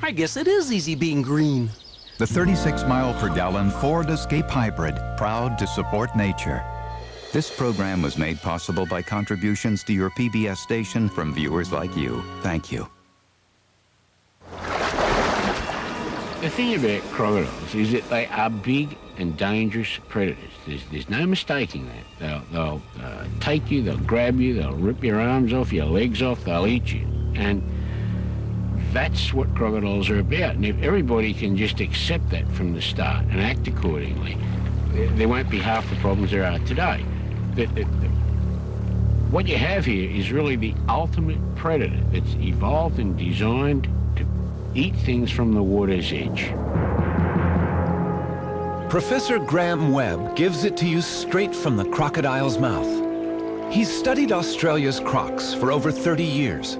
I guess it is easy being green. The 36-mile-per-gallon Ford Escape Hybrid, proud to support nature. This program was made possible by contributions to your PBS station from viewers like you. Thank you. The thing about crocodiles is that they are big and dangerous predators. There's no mistaking that. They'll take you, they'll grab you, they'll rip your arms off, your legs off, they'll eat you. And that's what crocodiles are about. And if everybody can just accept that from the start and act accordingly, there won't be half the problems there are today. What you have here is really the ultimate predator that's evolved and designed to eat things from the water's edge. Professor Graham Webb gives it to you straight from the crocodile's mouth. He's studied Australia's crocs for over 30 years.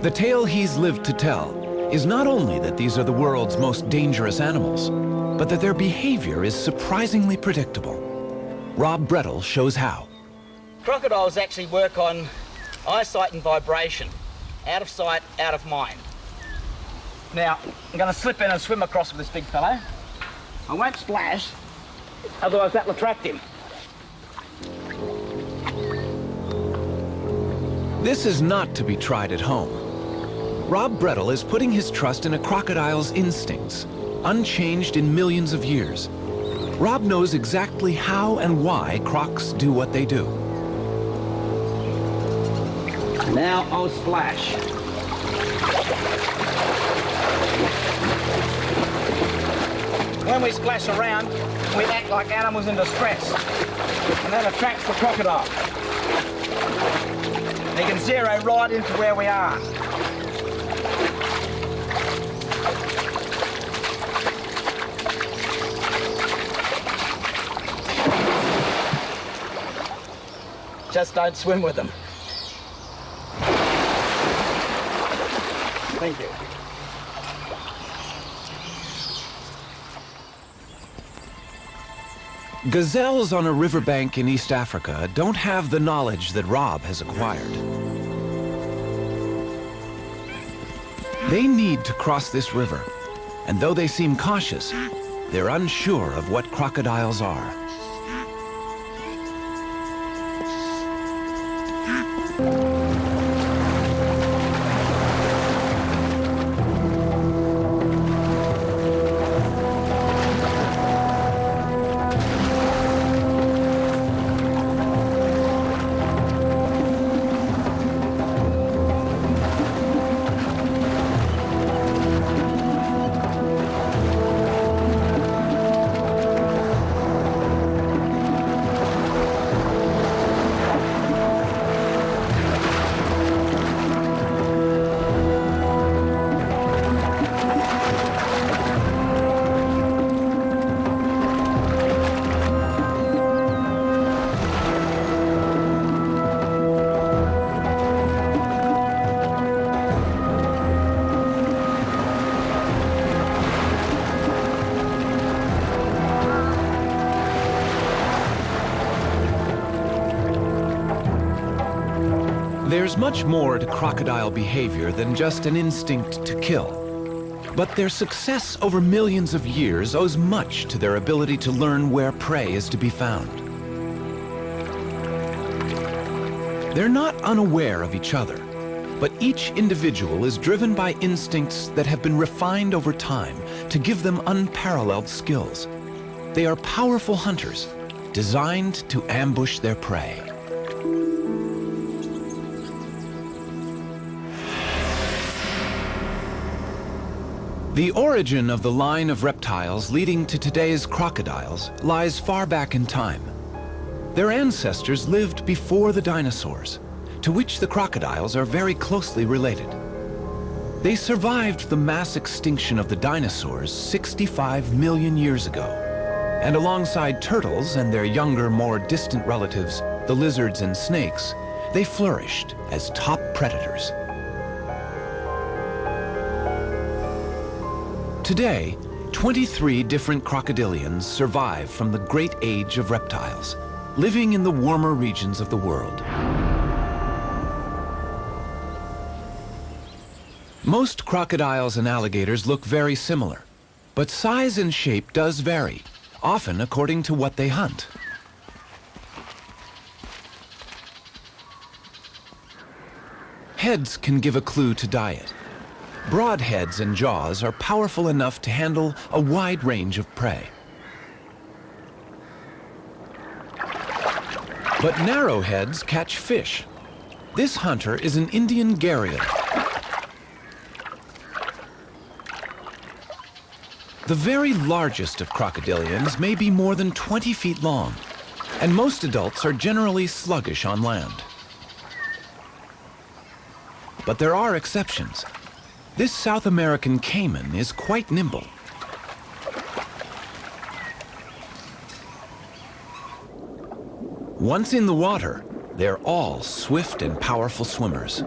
The tale he's lived to tell is not only that these are the world's most dangerous animals, but that their behavior is surprisingly predictable. Rob Brettel shows how. Crocodiles actually work on eyesight and vibration. Out of sight, out of mind. Now, I'm going to slip in and swim across with this big fellow. I won't splash, otherwise that'll attract him. This is not to be tried at home. Rob Brettel is putting his trust in a crocodile's instincts, unchanged in millions of years. Rob knows exactly how and why crocs do what they do. Now I'll splash. When we splash around, we act like animals in distress, and that attracts the crocodile. He can zero right into where we are. Just don't swim with them. Thank you. Gazelles on a riverbank in East Africa don't have the knowledge that Rob has acquired. They need to cross this river, and though they seem cautious, they're unsure of what crocodiles are. There's much more to crocodile behavior than just an instinct to kill. But their success over millions of years owes much to their ability to learn where prey is to be found. They're not unaware of each other, but each individual is driven by instincts that have been refined over time to give them unparalleled skills. They are powerful hunters, designed to ambush their prey. The origin of the line of reptiles leading to today's crocodiles lies far back in time. Their ancestors lived before the dinosaurs, to which the crocodiles are very closely related. They survived the mass extinction of the dinosaurs 65 million years ago, and alongside turtles and their younger, more distant relatives, the lizards and snakes, they flourished as top predators. Today, 23 different crocodilians survive from the great age of reptiles, living in the warmer regions of the world. Most crocodiles and alligators look very similar, but size and shape does vary, often according to what they hunt. Heads can give a clue to diet. Broad heads and jaws are powerful enough to handle a wide range of prey. But narrow heads catch fish. This hunter is an Indian gharial. The very largest of crocodilians may be more than 20 feet long, and most adults are generally sluggish on land. But there are exceptions. This South American caiman is quite nimble. Once in the water, they're all swift and powerful swimmers.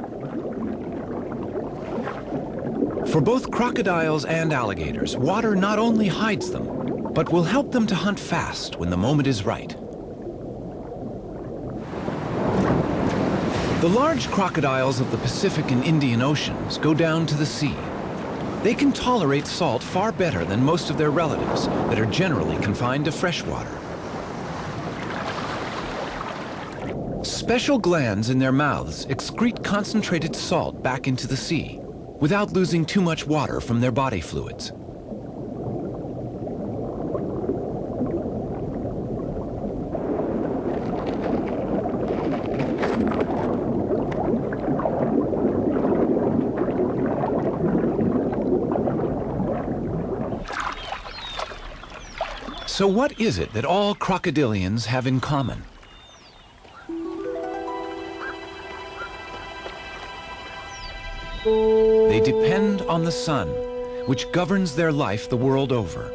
For both crocodiles and alligators, water not only hides them, but will help them to hunt fast when the moment is right. The large crocodiles of the Pacific and Indian Oceans go down to the sea. They can tolerate salt far better than most of their relatives that are generally confined to freshwater. Special glands in their mouths excrete concentrated salt back into the sea without losing too much water from their body fluids. So what is it that all crocodilians have in common? They depend on the sun, which governs their life the world over.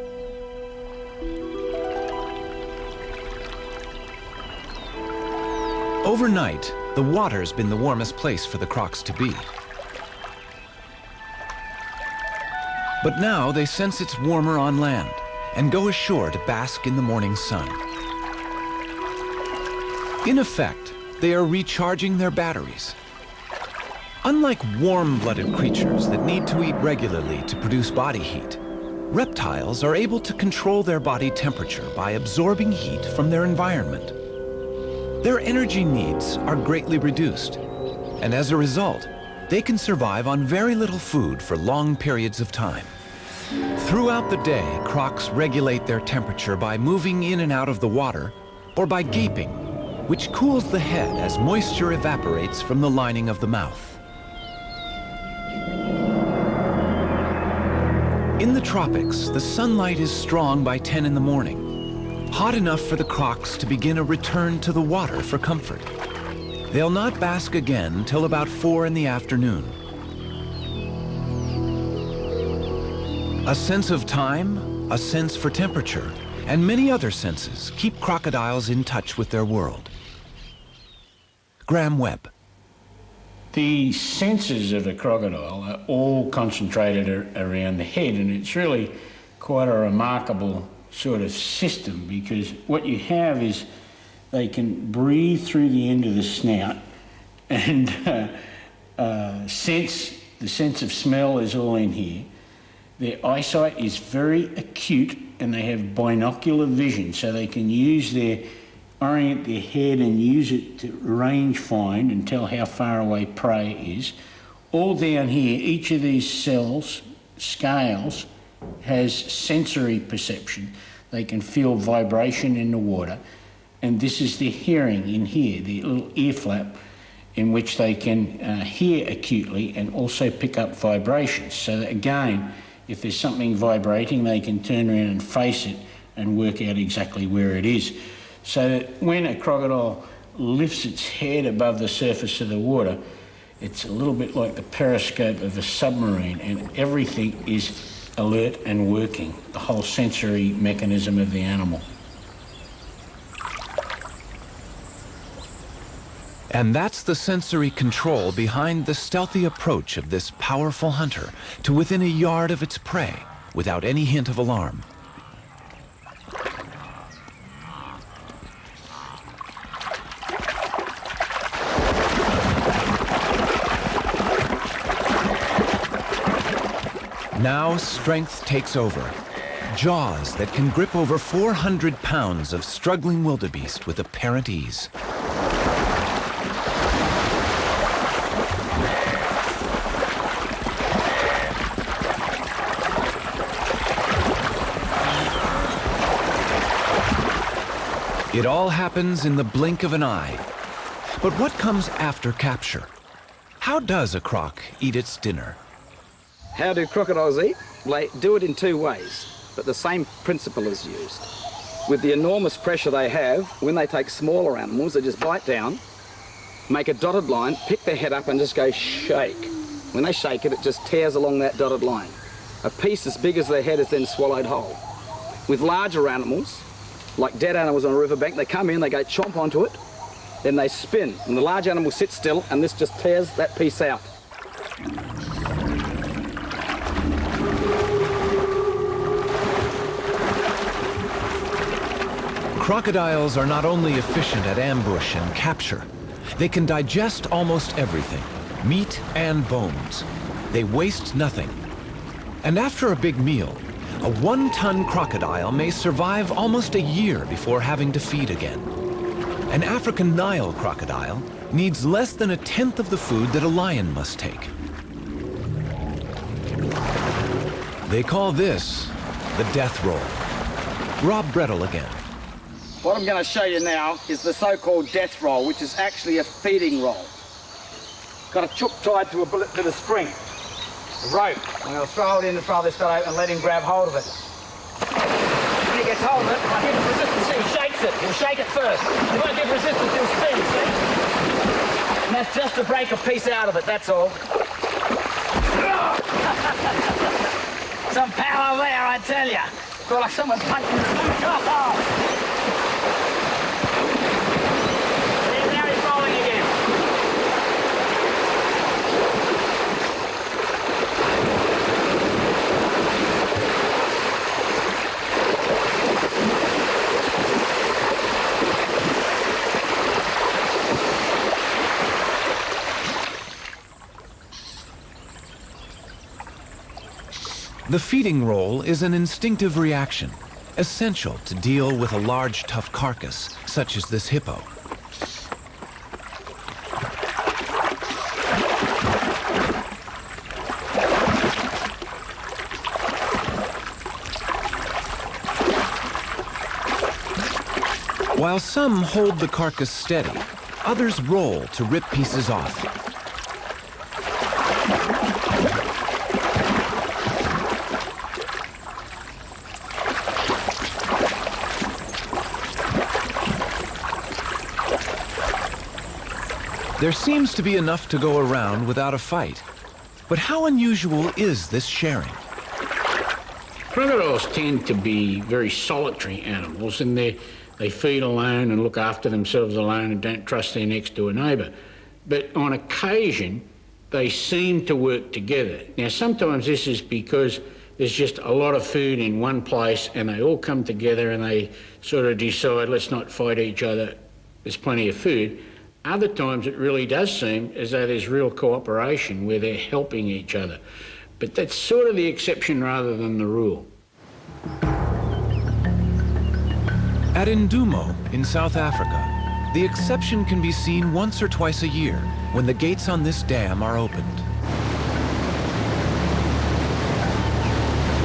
Overnight, the water's been the warmest place for the crocs to be. But now they sense it's warmer on land and go ashore to bask in the morning sun. In effect, they are recharging their batteries. Unlike warm-blooded creatures that need to eat regularly to produce body heat, reptiles are able to control their body temperature by absorbing heat from their environment. Their energy needs are greatly reduced, and as a result, they can survive on very little food for long periods of time. Throughout the day, crocs regulate their temperature by moving in and out of the water or by gaping, which cools the head as moisture evaporates from the lining of the mouth. In the tropics, the sunlight is strong by 10 in the morning, hot enough for the crocs to begin a return to the water for comfort. They'll not bask again till about 4 in the afternoon. A sense of time, a sense for temperature, and many other senses keep crocodiles in touch with their world. Graham Webb. The senses of a crocodile are all concentrated around the head, and it's really quite a remarkable sort of system, because what you have is they can breathe through the end of the snout, and the sense of smell is all in here. Their eyesight is very acute, and they have binocular vision, so they can orient their head and use it to range find and tell how far away prey is. All down here, each of these scales has sensory perception. They can feel vibration in the water, and this is their hearing in here, the little ear flap, in which they can hear acutely and also pick up vibrations. So that, again, if there's something vibrating, they can turn around and face it and work out exactly where it is. So that when a crocodile lifts its head above the surface of the water, it's a little bit like the periscope of a submarine, and everything is alert and working, the whole sensory mechanism of the animal. And that's the sensory control behind the stealthy approach of this powerful hunter to within a yard of its prey without any hint of alarm. Now strength takes over. Jaws that can grip over 400 pounds of struggling wildebeest with apparent ease. It all happens in the blink of an eye. But what comes after capture? How does a croc eat its dinner? How do crocodiles eat? They do it in two ways, but the same principle is used. With the enormous pressure they have, when they take smaller animals, they just bite down, make a dotted line, pick their head up and just go shake. When they shake it, it just tears along that dotted line. A piece as big as their head is then swallowed whole. With larger animals, like dead animals on a riverbank, they come in, they go chomp onto it, then they spin, and the large animal sits still, and this just tears that piece out. Crocodiles are not only efficient at ambush and capture, they can digest almost everything, meat and bones. They waste nothing. And after a big meal, a 1-ton crocodile may survive almost a year before having to feed again. An African Nile crocodile needs less than 1/10 of the food that a lion must take. They call this the death roll. Rob Brettel again. What I'm going to show you now is the so-called death roll, which is actually a feeding roll. Got a chook tied to a bit of string, a rope. I'm going to throw it in front of this fellow and let him grab hold of it. When he gets hold of it, I give it resistance, he shakes it. He'll shake it first. He won't give resistance, he'll spin, see? And that's just to break a piece out of it, that's all. Some power there, I tell you. Feel like someone punching the stomach. Now he's rolling again. The feeding roll is an instinctive reaction, essential to deal with a large, tough carcass, such as this hippo. While some hold the carcass steady, others roll to rip pieces off. There seems to be enough to go around without a fight. But how unusual is this sharing? Crocodiles tend to be very solitary animals, and they feed alone and look after themselves alone and don't trust their next door neighbour. But on occasion, they seem to work together. Now, sometimes this is because there's just a lot of food in one place and they all come together and they sort of decide, let's not fight each other, there's plenty of food. Other times it really does seem as though there's real cooperation where they're helping each other. But that's sort of the exception rather than the rule. At Ndumo in South Africa, the exception can be seen once or twice a year when the gates on this dam are opened.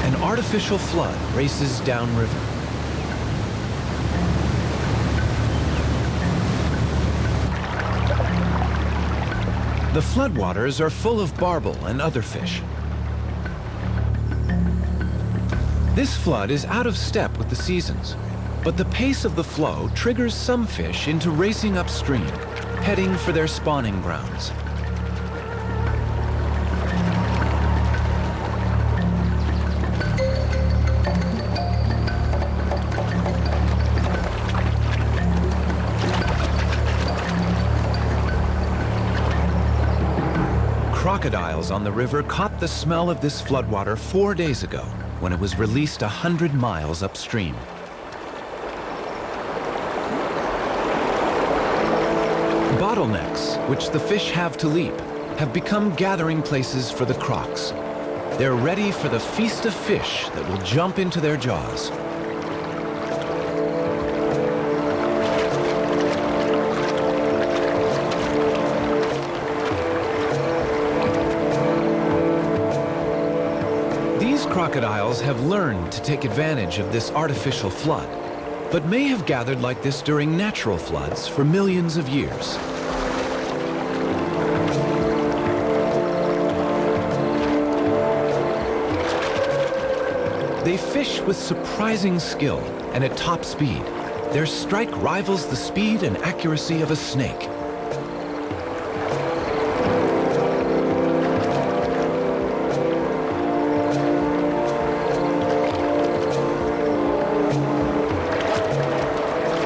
An artificial flood races downriver. The floodwaters are full of barbel and other fish. This flood is out of step with the seasons, but the pace of the flow triggers some fish into racing upstream, heading for their spawning grounds. Crocodiles on the river caught the smell of this floodwater 4 days ago when it was released 100 miles upstream. Bottlenecks, which the fish have to leap, have become gathering places for the crocs. They're ready for the feast of fish that will jump into their jaws. These crocodiles have learned to take advantage of this artificial flood, but may have gathered like this during natural floods for millions of years. They fish with surprising skill and at top speed. Their strike rivals the speed and accuracy of a snake.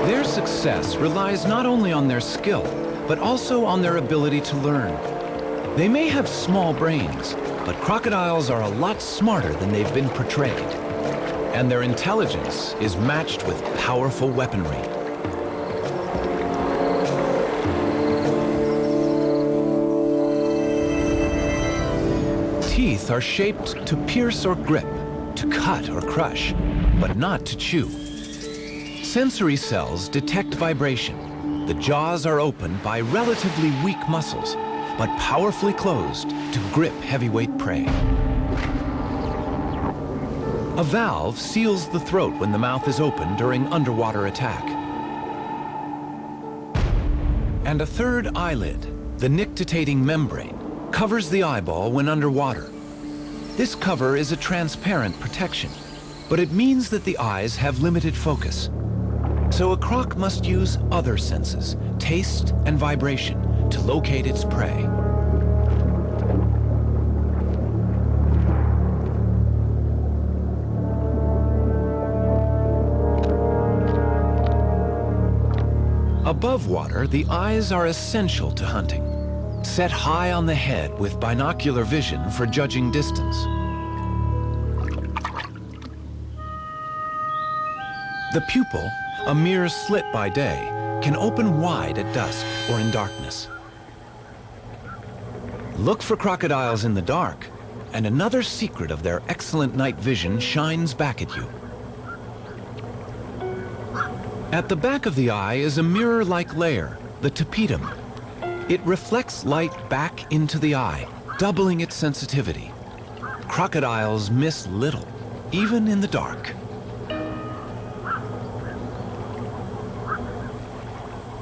Their success relies not only on their skill, but also on their ability to learn. They may have small brains, but crocodiles are a lot smarter than they've been portrayed. And their intelligence is matched with powerful weaponry. Teeth are shaped to pierce or grip, to cut or crush, but not to chew. Sensory cells detect vibration. The jaws are opened by relatively weak muscles, but powerfully closed to grip heavyweight prey. A valve seals the throat when the mouth is open during underwater attack. And a third eyelid, the nictitating membrane, covers the eyeball when underwater. This cover is a transparent protection, but it means that the eyes have limited focus. So a croc must use other senses, taste and vibration, to locate its prey. Above water, the eyes are essential to hunting. Set high on the head with binocular vision for judging distance. The pupil, a mere slit by day, can open wide at dusk or in darkness. Look for crocodiles in the dark, and another secret of their excellent night vision shines back at you. At the back of the eye is a mirror-like layer, the tapetum. It reflects light back into the eye, doubling its sensitivity. Crocodiles miss little, even in the dark.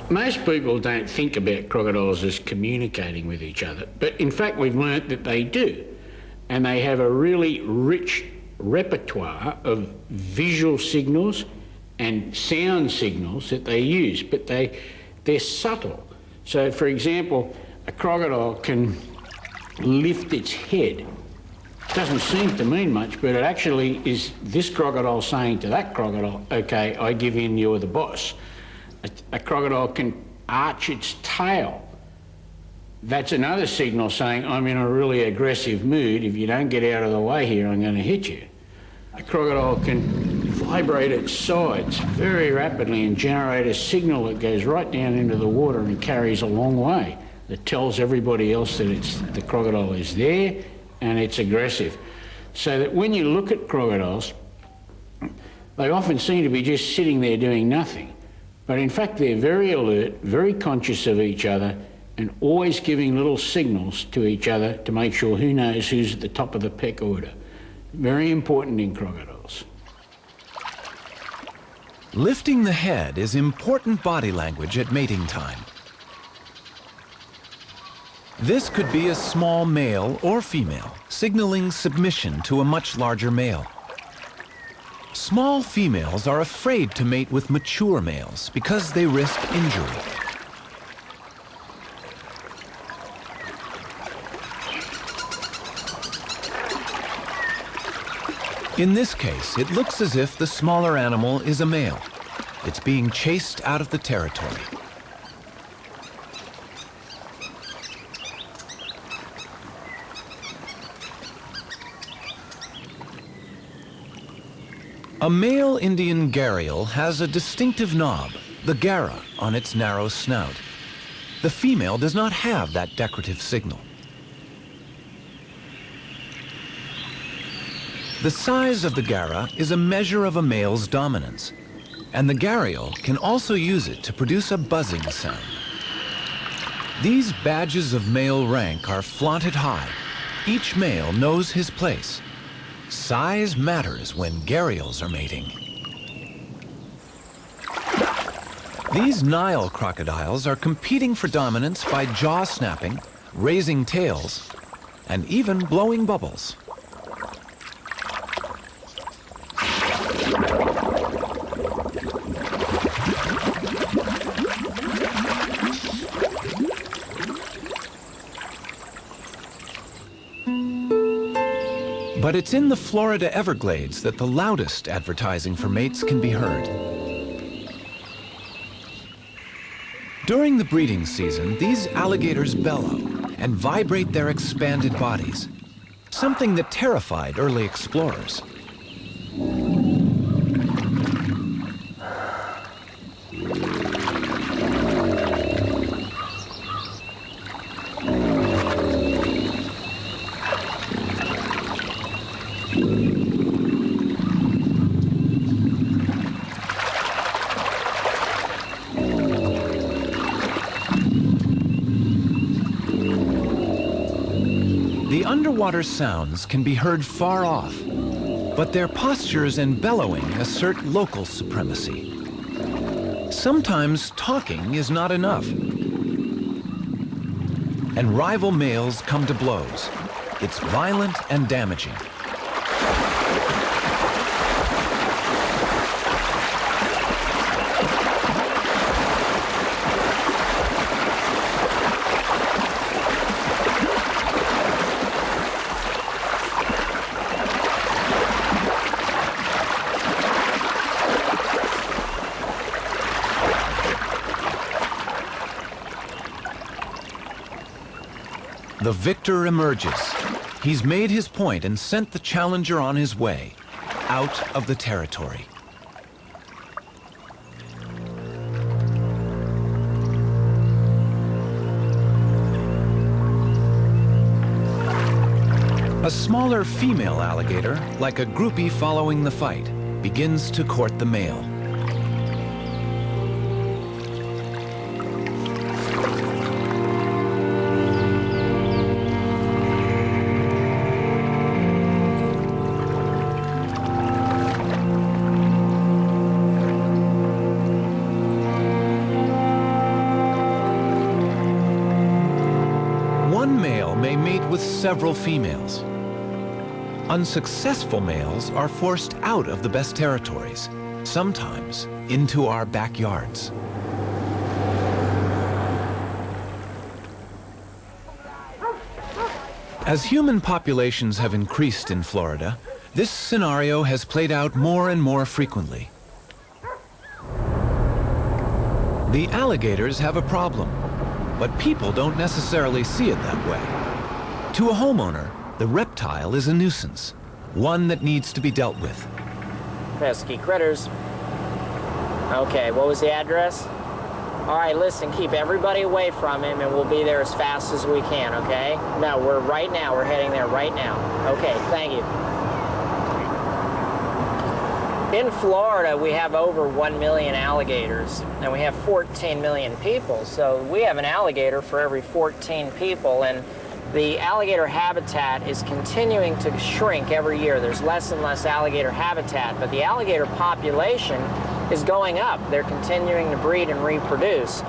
Most people don't think about crocodiles as communicating with each other, but in fact we've learnt that they do. And they have a really rich repertoire of visual signals and sound signals that they use, but they're subtle. So, for example, a crocodile can lift its head. Doesn't seem to mean much, but it actually is this crocodile saying to that crocodile, okay, I give in, you're the boss. A crocodile can arch its tail. That's another signal saying, I'm in a really aggressive mood. If you don't get out of the way here, I'm going to hit you. A crocodile can vibrate its sides very rapidly and generate a signal that goes right down into the water and carries a long way, that tells everybody else that the crocodile is there and it's aggressive. So that when you look at crocodiles, they often seem to be just sitting there doing nothing. But in fact, they're very alert, very conscious of each other, and always giving little signals to each other to make sure who knows who's at the top of the peck order. Very important in crocodiles. Lifting the head is important body language at mating time. This could be a small male or female, signaling submission to a much larger male. Small females are afraid to mate with mature males because they risk injury. In this case, it looks as if the smaller animal is a male. It's being chased out of the territory. A male Indian gharial has a distinctive knob, the gara, on its narrow snout. The female does not have that decorative signal. The size of the gara is a measure of a male's dominance, and the gharial can also use it to produce a buzzing sound. These badges of male rank are flaunted high. Each male knows his place. Size matters when gharials are mating. These Nile crocodiles are competing for dominance by jaw snapping, raising tails, and even blowing bubbles. But it's in the Florida Everglades that the loudest advertising for mates can be heard. During the breeding season, these alligators bellow and vibrate their expanded bodies, something that terrified early explorers. The underwater sounds can be heard far off, but their postures and bellowing assert local supremacy. Sometimes talking is not enough, and rival males come to blows. It's violent and damaging. The victor emerges. He's made his point and sent the challenger on his way, out of the territory. A smaller female alligator, like a groupie following the fight, begins to court the male. One male may mate with several females. Unsuccessful males are forced out of the best territories, sometimes into our backyards. As human populations have increased in Florida, this scenario has played out more and more frequently. The alligators have a problem, but people don't necessarily see it that way. To a homeowner, the reptile is a nuisance, one that needs to be dealt with. Pesky critters. Okay, what was the address? All right, listen, keep everybody away from him and we'll be there as fast as we can, okay? No, we're heading there right now. Okay, thank you. In Florida, we have over 1 million alligators, and we have 14 million people. So we have an alligator for every 14 people, and the alligator habitat is continuing to shrink every year. There's less and less alligator habitat, but the alligator population is going up. They're continuing to breed and reproduce.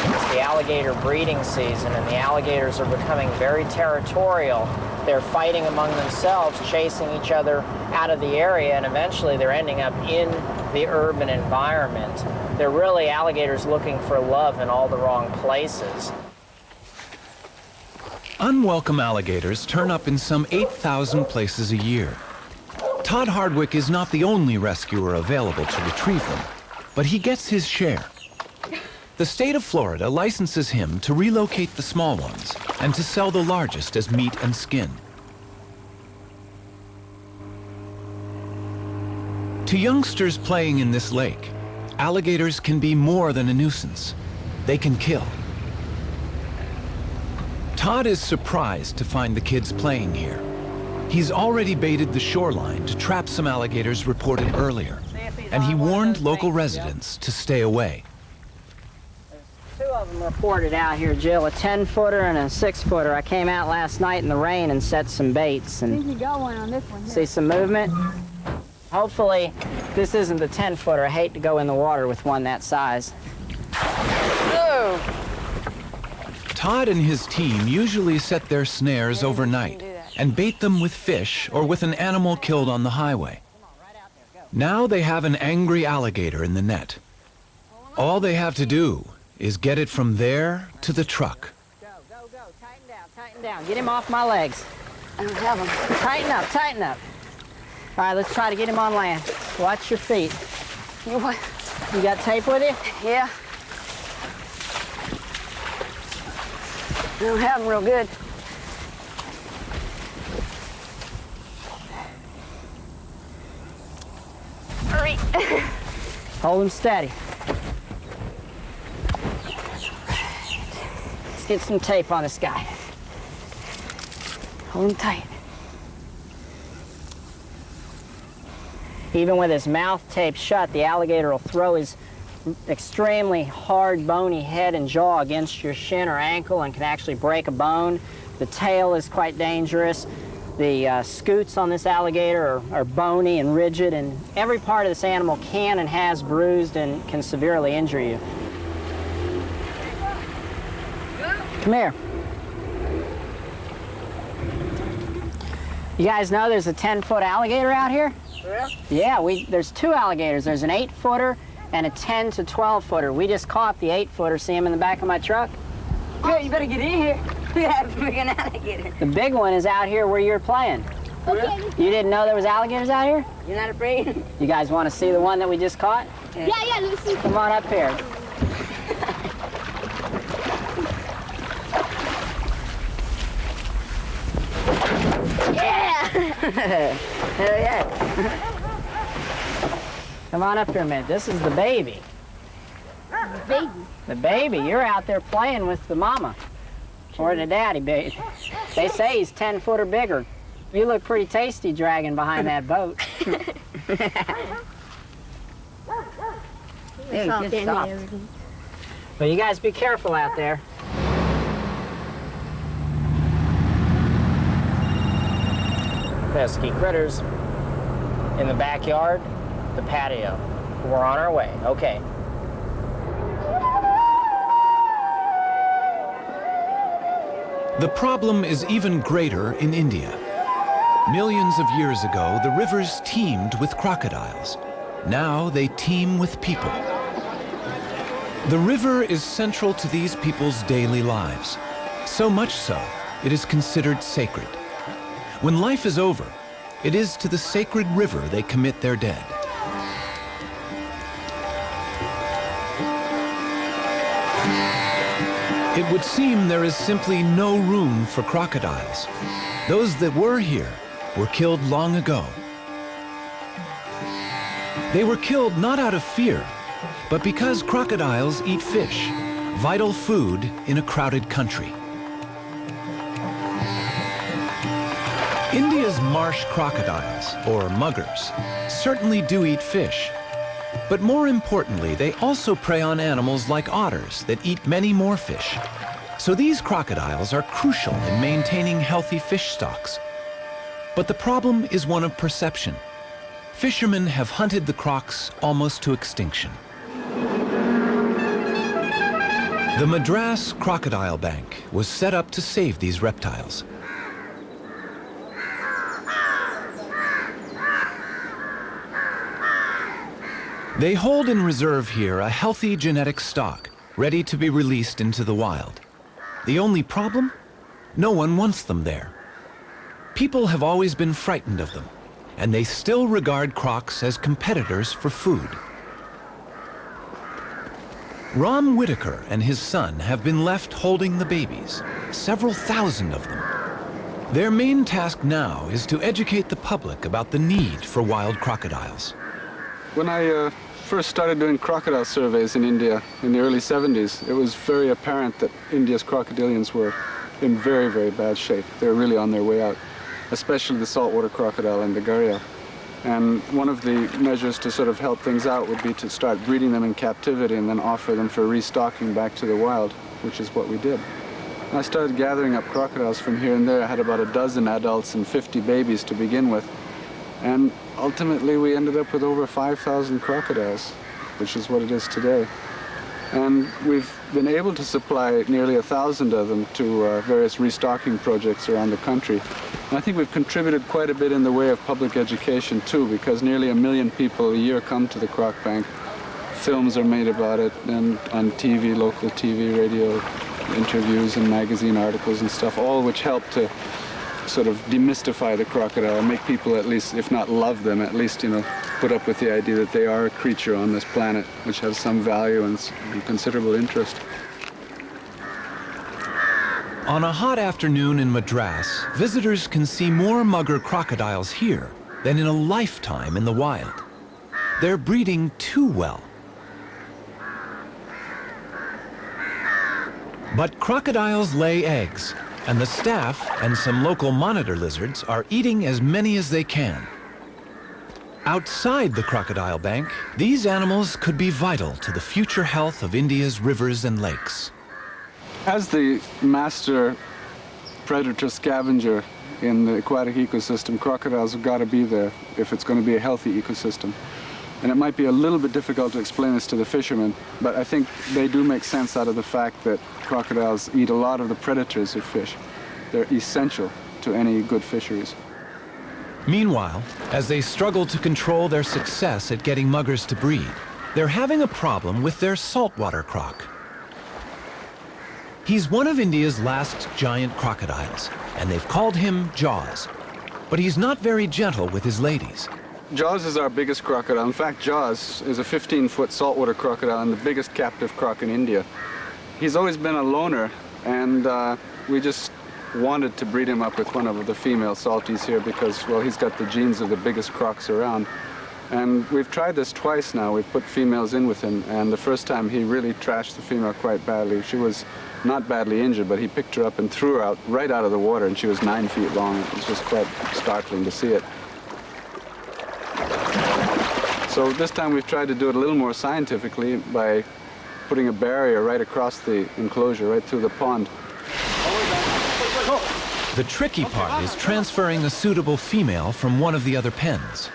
It's the alligator breeding season, and the alligators are becoming very territorial. They're fighting among themselves, chasing each other out of the area, and eventually they're ending up in the urban environment. They're really alligators looking for love in all the wrong places. Unwelcome alligators turn up in some 8,000 places a year. Todd Hardwick is not the only rescuer available to retrieve them, but he gets his share. The state of Florida licenses him to relocate the small ones and to sell the largest as meat and skin. To youngsters playing in this lake, alligators can be more than a nuisance. They can kill. Todd is surprised to find the kids playing here. He's already baited the shoreline to trap some alligators reported earlier, and he warned local residents to stay away. Two of them reported out here, Jill, a 10-footer and a 6-footer. I came out last night in the rain and set some baits. And you got one on this one here. See some movement? Hopefully, this isn't the 10-footer. I hate to go in the water with one that size. Oh. Todd and his team usually set their snares overnight and bait them with fish or with an animal killed on the highway. Now they have an angry alligator in the net. All they have to do is get it from there to the truck. Go, go, go. Tighten down, tighten down. Get him off my legs. I don't have them. Tighten up, tighten up. All right, let's try to get him on land. Watch your feet. You what? You got tape with you? Yeah. I don't have them real good. Hurry. Hold him steady. Let's get some tape on this guy. Hold them tight. Even with his mouth taped shut, the alligator will throw his extremely hard, bony head and jaw against your shin or ankle and can actually break a bone. The tail is quite dangerous. The scutes on this alligator are bony and rigid, and every part of this animal can and has bruised and can severely injure you. Come here. You guys know there's a 10-foot alligator out here? Yeah, there's two alligators. There's an 8-footer and a 10 to 12-footer. We just caught the 8-footer. See him in the back of my truck? Yeah, you better get in here. Look at that freaking alligator. The big one is out here where you're playing. Okay. You didn't know there was alligators out here? You're not afraid? You guys want to see the one that we just caught? Yeah, let me see. Come on up here. Yeah! Hell yeah. Come on up here a minute. This is the baby. Baby. The baby. You're out there playing with the mama. Or the daddy, baby. They say he's 10 foot or bigger. You look pretty tasty dragging behind that boat. Hey, just stop. But you guys be careful out there. Pesky critters. In the backyard, the patio. We're on our way. Okay. The problem is even greater in India. Millions of years ago, the rivers teemed with crocodiles. Now they teem with people. The river is central to these people's daily lives. So much so, it is considered sacred. When life is over, it is to the sacred river they commit their dead. It would seem there is simply no room for crocodiles. Those that were here were killed long ago. They were killed not out of fear, but because crocodiles eat fish, vital food in a crowded country. India's marsh crocodiles, or muggers, certainly do eat fish. But more importantly, they also prey on animals like otters that eat many more fish. So these crocodiles are crucial in maintaining healthy fish stocks. But the problem is one of perception. Fishermen have hunted the crocs almost to extinction. The Madras Crocodile Bank was set up to save these reptiles. They hold in reserve here a healthy genetic stock, ready to be released into the wild. The only problem? No one wants them there. People have always been frightened of them, and they still regard crocs as competitors for food. Ram Whitaker and his son have been left holding the babies, several thousand of them. Their main task now is to educate the public about the need for wild crocodiles. When I first started doing crocodile surveys in India in the early 70s, it was very apparent that India's crocodilians were in very, very bad shape. They were really on their way out. especially the saltwater crocodile and the gharial. And one of the measures to sort of help things out would be to start breeding them in captivity and then offer them for restocking back to the wild, which is what we did. I started gathering up crocodiles from here and there. I had about a dozen adults and 50 babies to begin with. And ultimately we ended up with over 5,000 crocodiles, which is what it is today. And we've been able to supply nearly 1,000 of them to various restocking projects around the country. And I think we've contributed quite a bit in the way of public education too, because nearly 1 million people a year come to the Croc Bank. Films are made about it, and on TV, local TV, radio, interviews and magazine articles and stuff, all which help to sort of demystify the crocodile and make people at least, if not love them, at least, you know, put up with the idea that they are a creature on this planet which has some value and considerable interest. On a hot afternoon in Madras, visitors can see more mugger crocodiles here than in a lifetime in the wild. They're breeding too well. But crocodiles lay eggs, and the staff and some local monitor lizards are eating as many as they can. Outside the crocodile bank, these animals could be vital to the future health of India's rivers and lakes. As the master predator scavenger in the aquatic ecosystem, crocodiles have got to be there if it's going to be a healthy ecosystem. And it might be a little bit difficult to explain this to the fishermen, but I think they do make sense out of the fact that crocodiles eat a lot of the predators of fish. They're essential to any good fisheries. Meanwhile, as they struggle to control their success at getting muggers to breed, they're having a problem with their saltwater croc. He's one of India's last giant crocodiles, and they've called him Jaws. But he's not very gentle with his ladies. Jaws is our biggest crocodile. In fact, Jaws is a 15-foot saltwater crocodile and the biggest captive croc in India. He's always been a loner, and we just wanted to breed him up with one of the female salties here because, well, he's got the genes of the biggest crocs around. And we've tried this twice now. We've put females in with him, and the first time he really trashed the female quite badly. She was not badly injured, but he picked her up and threw her out right out of the water, and she was 9 feet long. It was just quite startling to see it. So this time we've tried to do it a little more scientifically by putting a barrier right across the enclosure, right through the pond. The tricky part is transferring a suitable female from one of the other pens.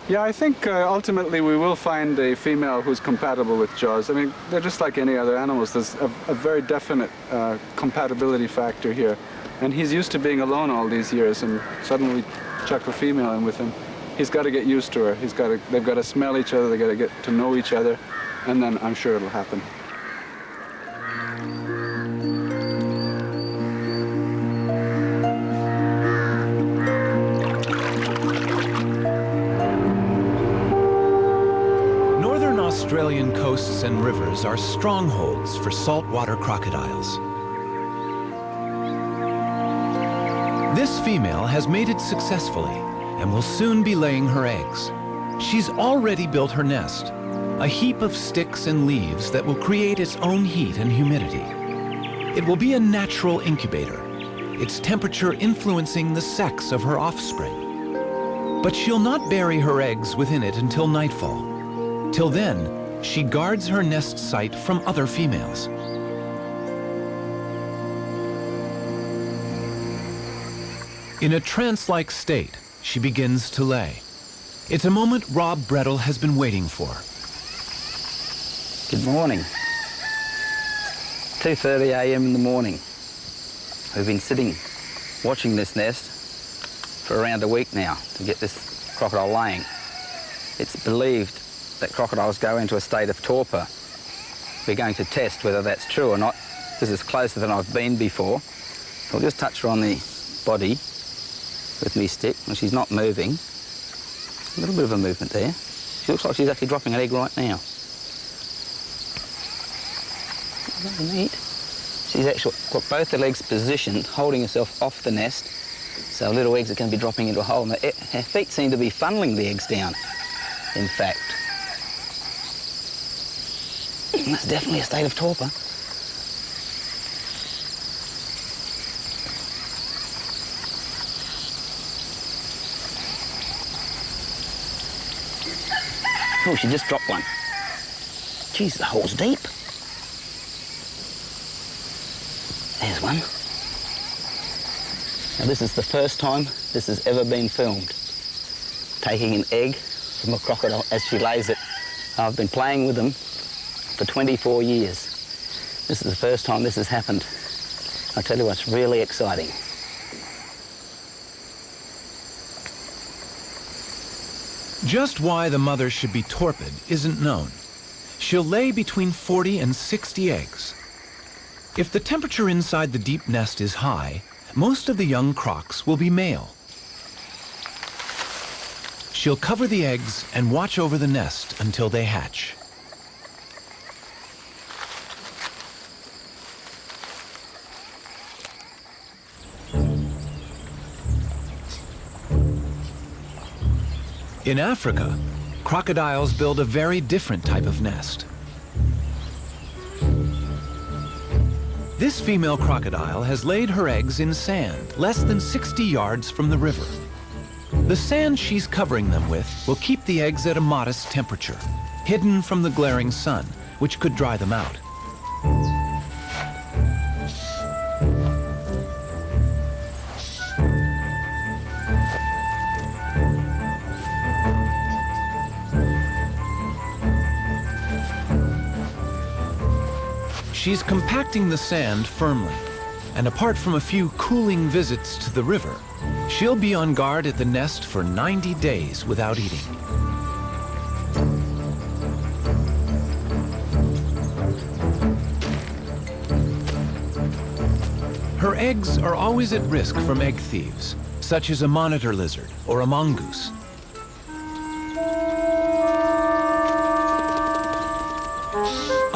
Yeah, I think ultimately we will find a female who's compatible with Jaws. I mean, they're just like any other animals. There's a very definite compatibility factor here. And he's used to being alone all these years, and suddenly chuck a female in with him. He's got to get used to her. They've got to smell each other, they've got to get to know each other, and then I'm sure it'll happen. Australian coasts and rivers are strongholds for saltwater crocodiles. This female has mated successfully and will soon be laying her eggs. She's already built her nest, a heap of sticks and leaves that will create its own heat and humidity. It will be a natural incubator, its temperature influencing the sex of her offspring. But she'll not bury her eggs within it until nightfall. Till then, she guards her nest site from other females. In a trance-like state, she begins to lay. It's a moment Rob Brettel has been waiting for. Good morning. 2:30 a.m. in the morning. We've been sitting watching this nest for around a week now to get this crocodile laying. It's believed that crocodiles go into a state of torpor. We're going to test whether that's true or not. This is closer than I've been before. I'll just touch her on the body with me stick, and she's not moving. A little bit of a movement there. She looks like she's actually dropping an egg right now. Isn't that neat? She's actually got both her legs positioned, holding herself off the nest, so little eggs are going to be dropping into a hole, and her feet seem to be funneling the eggs down. in fact. That's definitely a state of torpor. Oh, she just dropped one. Geez, the hole's deep. There's one. Now this is the first time this has ever been filmed. Taking an egg from a crocodile as she lays it. I've been playing with them for 24 years. This is the first time this has happened. I tell you what, it's really exciting. Just why the mother should be torpid isn't known. She'll lay between 40 and 60 eggs. If the temperature inside the deep nest is high, most of the young crocs will be male. She'll cover the eggs and watch over the nest until they hatch. In Africa, crocodiles build a very different type of nest. This female crocodile has laid her eggs in sand, less than 60 yards from the river. The sand she's covering them with will keep the eggs at a modest temperature, hidden from the glaring sun, which could dry them out. She's compacting the sand firmly, and apart from a few cooling visits to the river, she'll be on guard at the nest for 90 days without eating. Her eggs are always at risk from egg thieves, such as a monitor lizard or a mongoose.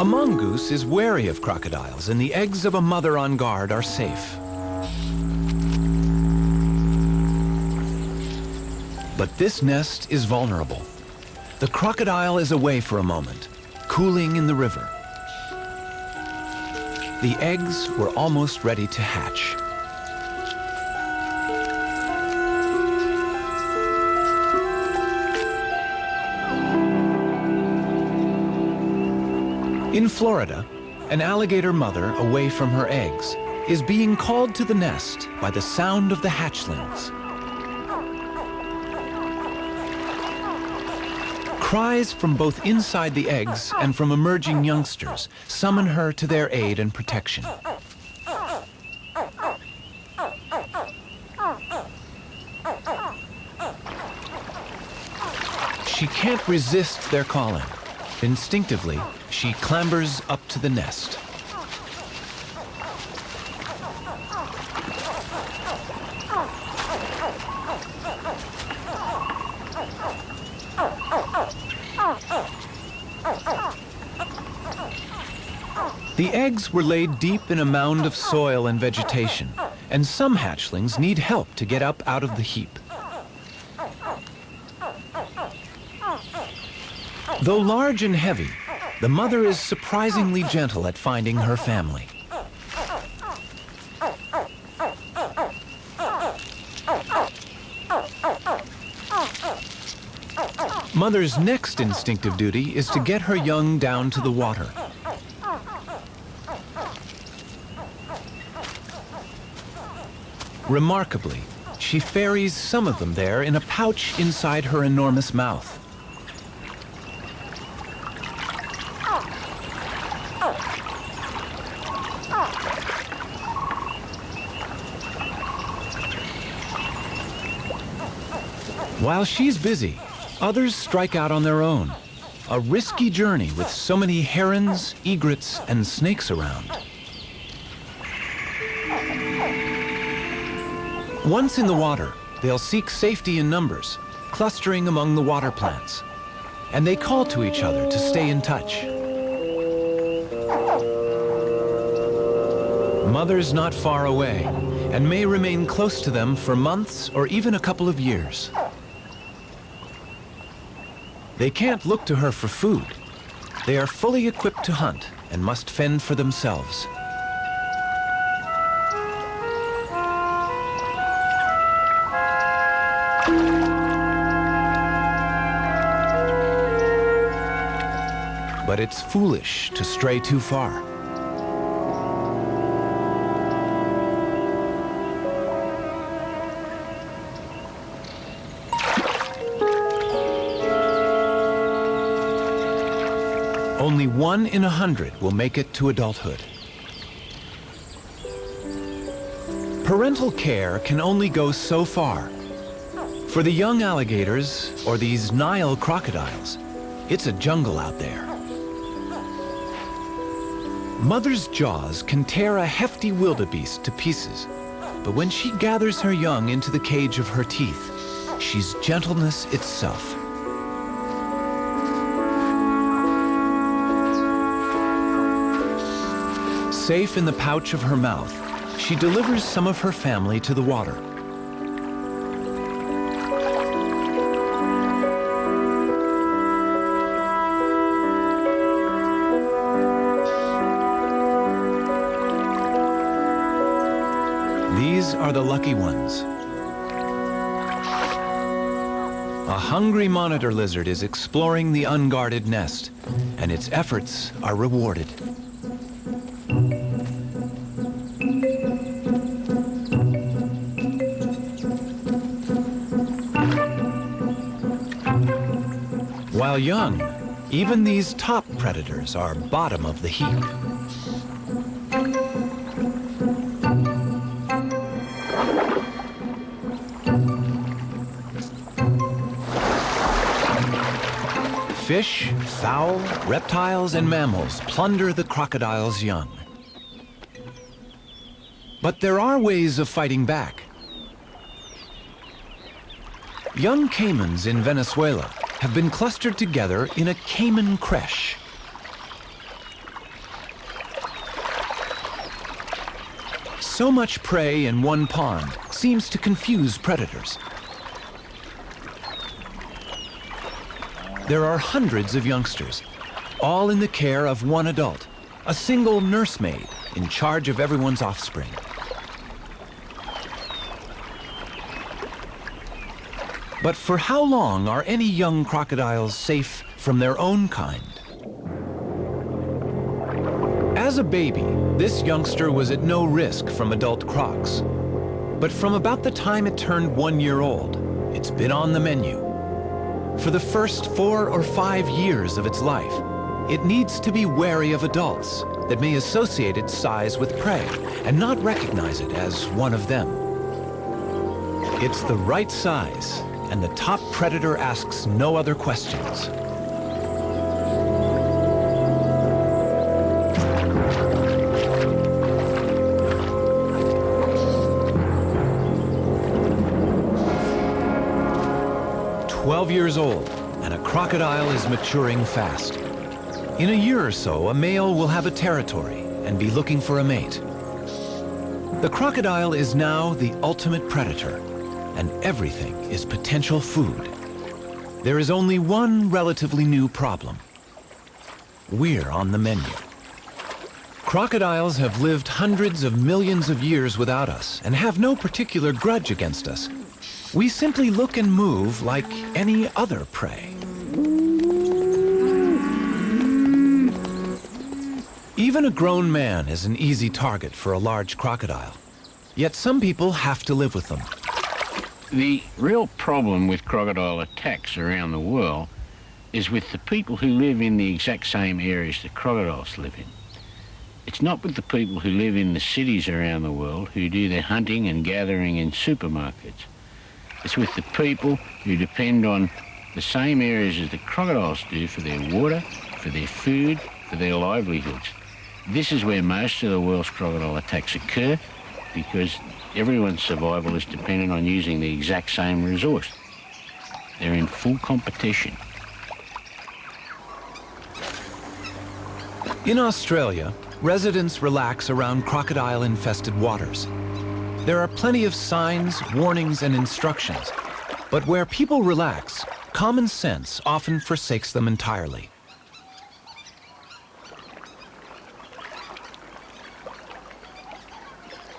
A mongoose is wary of crocodiles, and the eggs of a mother on guard are safe. But this nest is vulnerable. The crocodile is away for a moment, cooling in the river. The eggs were almost ready to hatch. In Florida, an alligator mother away from her eggs is being called to the nest by the sound of the hatchlings. Cries from both inside the eggs and from emerging youngsters summon her to their aid and protection. She can't resist their calling. Instinctively, she clambers up to the nest. The eggs were laid deep in a mound of soil and vegetation, and some hatchlings need help to get up out of the heap. Though large and heavy, the mother is surprisingly gentle at finding her family. Mother's next instinctive duty is to get her young down to the water. Remarkably, she ferries some of them there in a pouch inside her enormous mouth. While she's busy, others strike out on their own. A risky journey with so many herons, egrets, and snakes around. Once in the water, they'll seek safety in numbers, clustering among the water plants. And they call to each other to stay in touch. Mother's not far away, and may remain close to them for months or even a couple of years. They can't look to her for food. They are fully equipped to hunt and must fend for themselves. But it's foolish to stray too far. Only 1 in 100 will make it to adulthood. Parental care can only go so far. For the young alligators, or these Nile crocodiles, it's a jungle out there. Mother's jaws can tear a hefty wildebeest to pieces, but when she gathers her young into the cage of her teeth, she's gentleness itself. Safe in the pouch of her mouth, she delivers some of her family to the water. These are the lucky ones. A hungry monitor lizard is exploring the unguarded nest, and its efforts are rewarded. While young, even these top predators are bottom of the heap. Fish, fowl, reptiles, and mammals plunder the crocodile's young. But there are ways of fighting back. Young caimans in Venezuela have been clustered together in a caiman creche. So much prey in one pond seems to confuse predators. There are hundreds of youngsters, all in the care of one adult, a single nursemaid in charge of everyone's offspring. But for how long are any young crocodiles safe from their own kind? As a baby, this youngster was at no risk from adult crocs. But from about the time it turned 1 year old, it's been on the menu. For the first 4 or 5 years of its life, it needs to be wary of adults that may associate its size with prey and not recognize it as one of them. It's the right size, and the top predator asks no other questions. Years old, and a crocodile is maturing fast. In a year or so, a male will have a territory and be looking for a mate. The crocodile is now the ultimate predator, and everything is potential food. There is only one relatively new problem. We're on the menu. Crocodiles have lived hundreds of millions of years without us and have no particular grudge against us. We simply look and move like any other prey. Even a grown man is an easy target for a large crocodile. Yet some people have to live with them. The real problem with crocodile attacks around the world is with the people who live in the exact same areas that crocodiles live in. It's not with the people who live in the cities around the world who do their hunting and gathering in supermarkets. It's with the people who depend on the same areas as the crocodiles do for their water, for their food, for their livelihoods. This is where most of the world's crocodile attacks occur, because everyone's survival is dependent on using the exact same resource. They're in full competition. In Australia, residents relax around crocodile-infested waters. There are plenty of signs, warnings, and instructions. But where people relax, common sense often forsakes them entirely.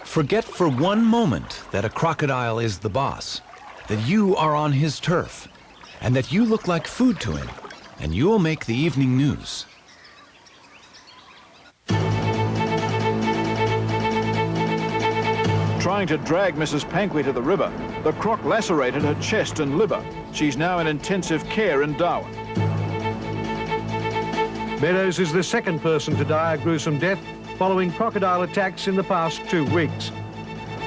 Forget for one moment that a crocodile is the boss, that you are on his turf, and that you look like food to him, and you'll make the evening news. Trying to drag Mrs. Panqui to the river, the croc lacerated her chest and liver. She's now in intensive care in Darwin. Meadows is the second person to die a gruesome death following crocodile attacks in the past 2 weeks.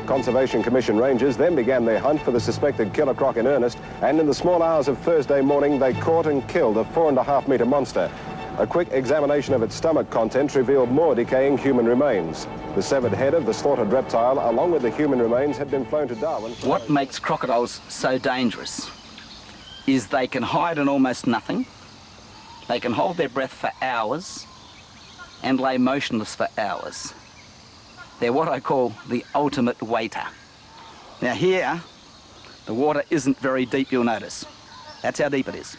Conservation Commission rangers then began their hunt for the suspected killer croc in earnest, and in the small hours of Thursday morning they caught and killed a 4.5-metre monster. A quick examination of its stomach contents revealed more decaying human remains. The severed head of the slaughtered reptile, along with the human remains, had been flown to Darwin. What makes crocodiles so dangerous is they can hide in almost nothing, they can hold their breath for hours, and lay motionless for hours. They're what I call the ultimate waiter. Now here, the water isn't very deep, you'll notice. That's how deep it is.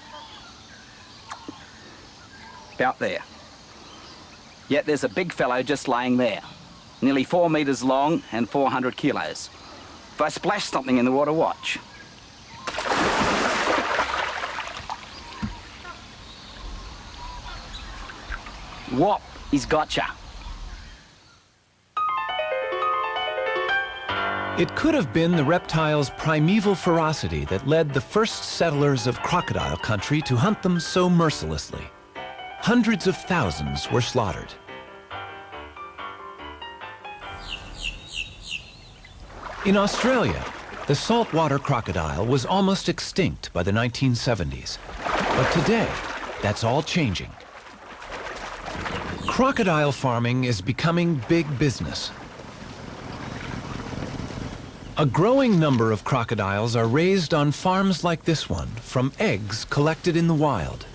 About there. Yet there's a big fellow just laying there, nearly 4 metres long and 400 kilos. If I splash something in the water, watch. Whop, he's gotcha. It could have been the reptile's primeval ferocity that led the first settlers of crocodile country to hunt them so mercilessly. Hundreds of thousands were slaughtered. In Australia, the saltwater crocodile was almost extinct by the 1970s. But today, that's all changing. Crocodile farming is becoming big business. A growing number of crocodiles are raised on farms like this one from eggs collected in the wild.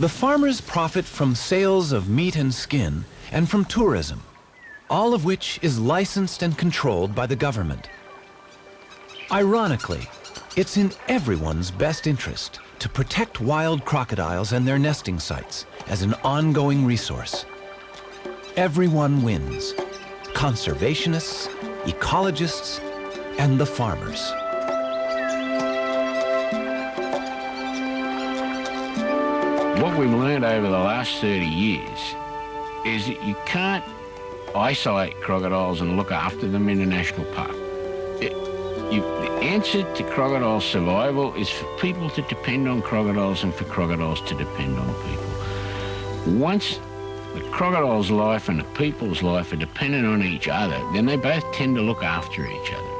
The farmers profit from sales of meat and skin and from tourism, all of which is licensed and controlled by the government. Ironically, it's in everyone's best interest to protect wild crocodiles and their nesting sites as an ongoing resource. Everyone wins: conservationists, ecologists, and the farmers. What we've learned over the last 30 years is that you can't isolate crocodiles and look after them in a national park. The answer to crocodile survival is for people to depend on crocodiles and for crocodiles to depend on people. Once the crocodile's life and the people's life are dependent on each other, then they both tend to look after each other.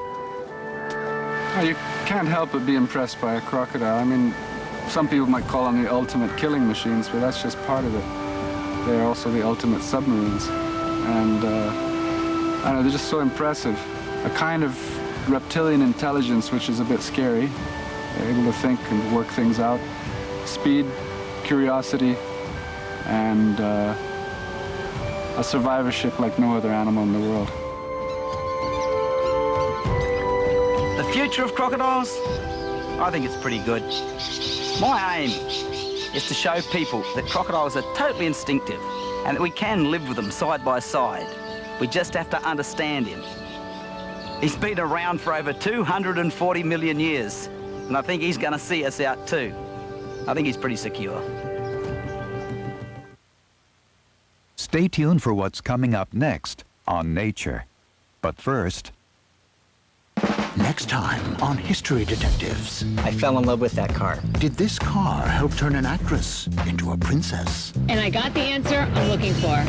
Well, you can't help but be impressed by a crocodile. I mean, some people might call them the ultimate killing machines, but that's just part of it. They're also the ultimate submarines. And I don't know, they're just so impressive. A kind of reptilian intelligence which is a bit scary. They're able to think and work things out. Speed, curiosity, and a survivorship like no other animal in the world. The future of crocodiles? I think it's pretty good. My aim is to show people that crocodiles are totally instinctive and that we can live with them side by side. We just have to understand him. He's been around for over 240 million years, and I think he's going to see us out too. I think he's pretty secure. Stay tuned for what's coming up next on Nature. But first... Next time on History Detectives. I fell in love with that car. Did this car help turn an actress into a princess? And I got the answer I'm looking for.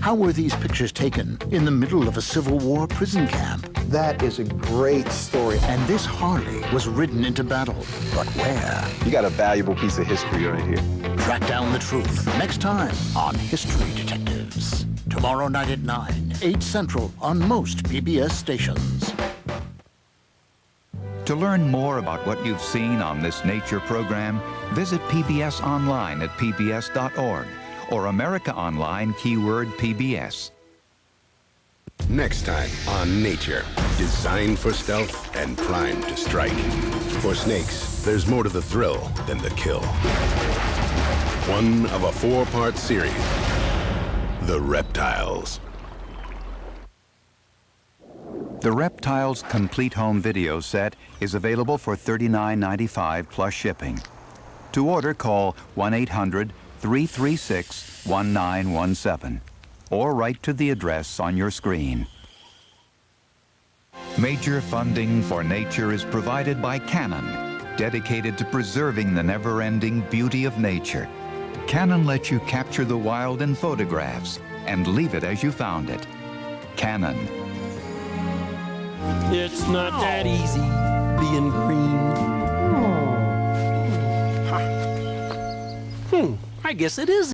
How were these pictures taken in the middle of a Civil War prison camp? That is a great story. And this Harley was ridden into battle. But where? You got a valuable piece of history right here. Track down the truth next time on History Detectives. Tomorrow night at 9, 8 Central on most PBS stations. To learn more about what you've seen on this nature program, visit PBS online at pbs.org or America Online keyword PBS. Next time on Nature, designed for stealth and primed to strike. For snakes, There's more to the thrill than the kill. One of a 4-part series, The Reptiles. The Reptiles Complete Home Video Set is available for $39.95 plus shipping. To order, call 1-800-336-1917 or write to the address on your screen. Major funding for nature is provided by Canon, dedicated to preserving the never-ending beauty of nature. Canon lets you capture the wild in photographs and leave it as you found it. Canon. It's not that easy being green. I guess it is.